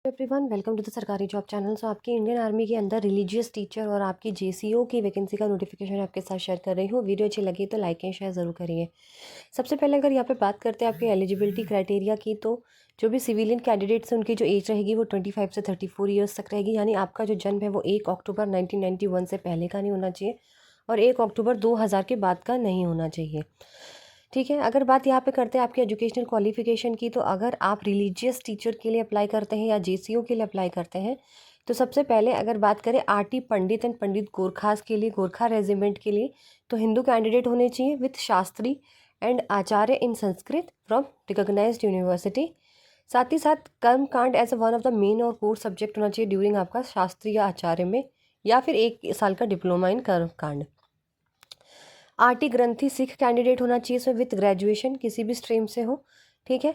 Everyone, welcome to the सरकारी job channel. सो आपकी Indian army के अंदर रिलीजियस टीचर और आपकी जेसीओ की वैकेंसी का नोटिफिकेशन आपके साथ शेयर कर रही हूँ। वीडियो अच्छी लगी तो लाइक एंड शेयर ज़रूर करिए। सबसे पहले अगर यहाँ पे बात करते हैं आपके एलिजिबिलिटी क्राइटेरिया की, तो जो भी सिविलियन कैंडिडेट्स हैं उनकी जो एज रहेगी वो 25 से 34 ईयर्स तक रहेगी। यानी आपका जो जन्म है वो 1 अक्टूबर 1991 से पहले का नहीं होना चाहिए और 1 अक्टूबर 2000 के बाद का नहीं होना चाहिए। ठीक है, अगर बात यहाँ पे करते हैं आपकी एजुकेशनल क्वालिफिकेशन की, तो अगर आप रिलीजियस टीचर के लिए अप्लाई करते हैं या जेसीओ के लिए अप्लाई करते हैं, तो सबसे पहले अगर बात करें आरटी पंडित एंड पंडित गोरखास के लिए, गोरखा रेजिमेंट के लिए, तो हिंदू कैंडिडेट होने चाहिए with Shastri and Acharya in Sanskrit from recognised university. साथ ही साथ कर्म कांड as one of the main और कोर सब्जेक्ट होना चाहिए ड्यूरिंग आपका शास्त्री या आचार्य में, या फिर 1 साल का डिप्लोमा इन कर्म कांड। आरटी ग्रंथी सिख कैंडिडेट होना चाहिए इसमें विथ ग्रेजुएशन किसी भी स्ट्रीम से हो। ठीक है,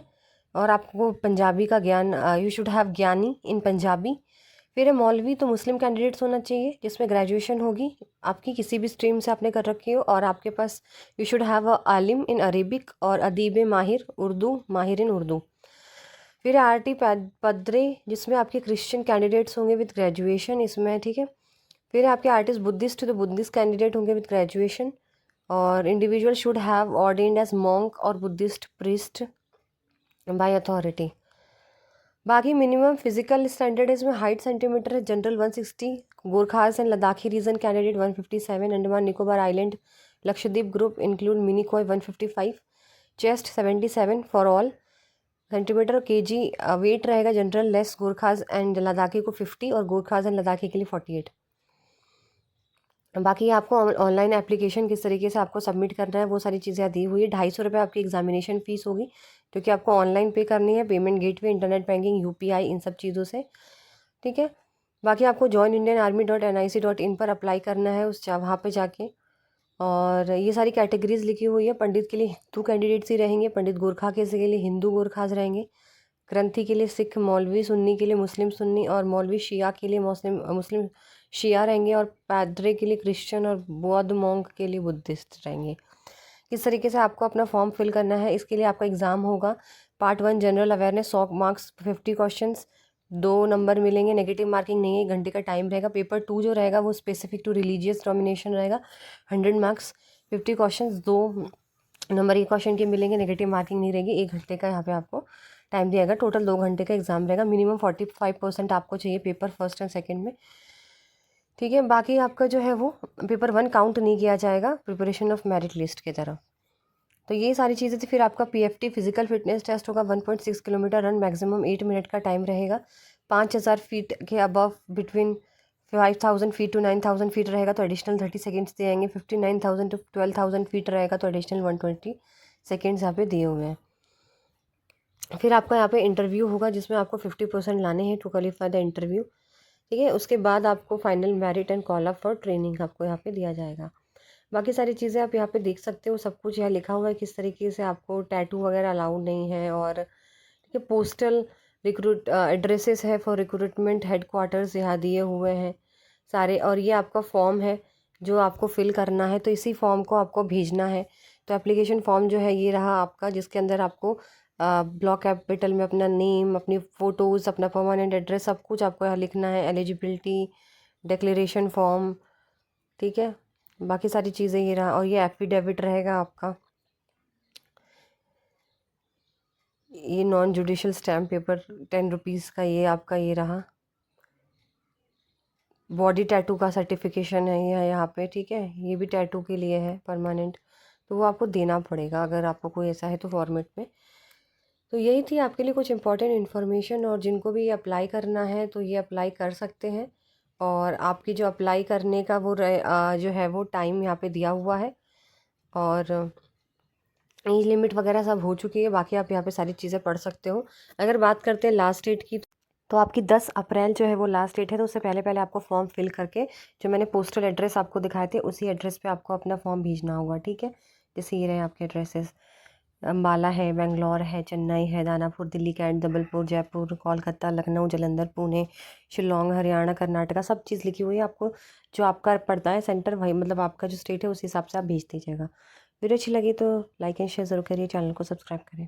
और आपको पंजाबी का ज्ञान, यू शुड हैव ज्ञानी इन पंजाबी। फिर है मौलवी, तो मुस्लिम कैंडिडेट्स होना चाहिए जिसमें ग्रेजुएशन होगी आपकी किसी भी स्ट्रीम से आपने कर रखी हो, और आपके पास यू शुड हैव अ आलिम इन अरेबिक और अदीब माहिर उर्दू, माहिर इन उर्दू। फिर आरटी पदरे जिसमें आपके क्रिश्चियन कैंडिडेट्स होंगे विथ ग्रेजुएशन इसमें। ठीक है, फिर आपके आर्टिस्ट बुद्धिस्ट, तो बुद्धिस्ट कैंडिडेट होंगे विथ ग्रेजुएशन, और individual should have ordained as monk और बुद्धिस्ट प्रिस्ट बाय अथॉरिटी। बाकी मिनिमम फिजिकल स्टैंडर्ड इसमें हाइट सेंटीमीटर है, general 160, Gorkhas and Ladakhi region candidate 157, Andaman Nicobar island Lakshadweep group include Minicoy 155, chest 77 for all centimetre, KG weight रहेगा general less Gorkhas and Ladakhi को 50 और Gorkhas and Ladakhi के लिए 48। बाकी आपको ऑनलाइन एप्लीकेशन किस तरीके से आपको सबमिट करना है वो सारी चीज़ें दी हुई है। 250 रुपये आपकी एग्जामिनेशन फ़ीस होगी जो कि आपको ऑनलाइन पे करनी है, payment gateway, internet banking, UPI, इन सब चीज़ों से। ठीक है, बाकी आपको joinindianarmy.nic.in पर अप्लाई करना है वहाँ पे जाके, और ये सारी कैटेगरीज लिखी हुई है। पंडित के लिए हिंदू कैंडिडेट्स ही रहेंगे, पंडित गोरखा के लिए हिंदू गोरखाज रहेंगे, ग्रंथी के लिए सिख, मौलवी सुन्नी के लिए मुस्लिम सुन्नी, और मौलवी शिया के लिए मुस्लिम शिया रहेंगे, और पैदरे के लिए क्रिश्चियन, और बौद्ध मॉन्क के लिए बुद्धिस्ट रहेंगे। किस तरीके से आपको अपना फॉर्म फिल करना है, इसके लिए आपका एग्ज़ाम होगा। Part 1 general awareness, 100 marks, 50 questions, 2 number मिलेंगे, नेगेटिव मार्किंग नहीं है, 1 घंटे का टाइम रहेगा। पेपर 2 जो रहेगा वो स्पेसिफिक टू रिलीजियस डोमिनेशन रहेगा, 100 मार्क्स, 50 क्वेश्चन, 2 नंबर के क्वेश्चन के मिलेंगे, नेगेटिव मार्किंग नहीं रहेगी। 1 घंटे का यहाँ पे आपको टाइम दिया जाएगा, टोटल 2 घंटे का एग्जाम रहेगा। मिनिमम 45% आपको चाहिए पेपर फर्स्ट एंड सेकंड में। ठीक है, बाकी आपका जो है वो पेपर 1 काउंट नहीं किया जाएगा प्रिपरेशन ऑफ मेरिट लिस्ट की तरफ। तो ये सारी चीज़ें थी। फिर आपका पीएफटी फिजिकल फिटनेस टेस्ट होगा, 1.6 किलोमीटर रन, मैक्सिमम 8 मिनट का टाइम रहेगा। 5000 फीट के above between 5000 feet to 9000 feet रहेगा तो एडिशनल 30 सेकेंड्स दिए जाएंगे। 59,000 टू 12,000 फीट रहेगा तो एडिशनल 120 सेकेंड्स यहाँ पे दिए हुए हैं। फिर आपका यहाँ पे इंटरव्यू होगा जिसमें आपको 50% लाने हैं टू क्वालिफाई द इंटरव्यू। ठीक है, उसके बाद आपको final merit and call up for training आपको यहाँ पे दिया जाएगा। बाकी सारी चीज़ें आप यहाँ पे देख सकते हो, सब कुछ यहाँ लिखा हुआ है किस तरीके से आपको टैटू वगैरह अलाउड नहीं है। और ठीक है, पोस्टल रिक्रूट एड्रेसेस है फॉर रिक्रूटमेंट हेडक्वार्टर्स यहाँ दिए हुए हैं सारे। और ये आपका फॉर्म है जो आपको फिल करना है, तो इसी फॉर्म को आपको भेजना है। तो एप्लीकेशन फॉर्म जो है ये रहा आपका, जिसके अंदर आपको ब्लॉक कैपिटल में अपना नेम, अपनी फ़ोटोज़, अपना परमानेंट एड्रेस, सब कुछ आपको यहाँ लिखना है। एलिजिबिलिटी डिक्लेरेशन फॉर्म, ठीक है, बाकी सारी चीज़ें ये रहा। और ये एफिडेविट रहेगा आपका, ये non judicial stamp paper 10 rupees का, ये आपका ये रहा। बॉडी टैटू का सर्टिफिकेशन है ये यहाँ पे। ठीक है, ये भी टैटू के लिए है परमानेंट, तो वो आपको देना पड़ेगा अगर आपको कोई ऐसा है तो फॉर्मेट में। तो यही थी आपके लिए कुछ इंपॉर्टेंट इन्फॉर्मेशन, और जिनको भी अप्लाई करना है तो ये अप्लाई कर सकते हैं। और आपकी जो अप्लाई करने का वो जो है वो टाइम यहाँ पे दिया हुआ है, और एज लिमिट वगैरह सब हो चुकी है। बाकी आप यहाँ पे सारी चीज़ें पढ़ सकते हो। अगर बात करते हैं लास्ट डेट की, तो आपकी 10 अप्रैल जो है वो लास्ट डेट है। तो उससे पहले पहले आपको फॉर्म फिल करके जो मैंने पोस्टल एड्रेस आपको दिखाए थे उसी एड्रेस पे आपको अपना फॉर्म भेजना होगा। ठीक है, जैसे ये रहे आपके एड्रेसेस, अम्बाला है, बेंगलोर है, चेन्नई है, दानापुर, दिल्ली, कैंट, जबलपुर, जयपुर, कोलकाता, लखनऊ, जालंधर, पुणे, शिलोंग, हरियाणा, कर्नाटका, सब चीज़ लिखी हुई है। आपको जो आपका पड़ता है सेंटर, वही मतलब आपका जो स्टेट है उस हिसाब से आप भेज दीजिएगा। वीडियो अच्छी लगी तो लाइक एंड शेयर ज़रूर करिए, चैनल को सब्सक्राइब करें।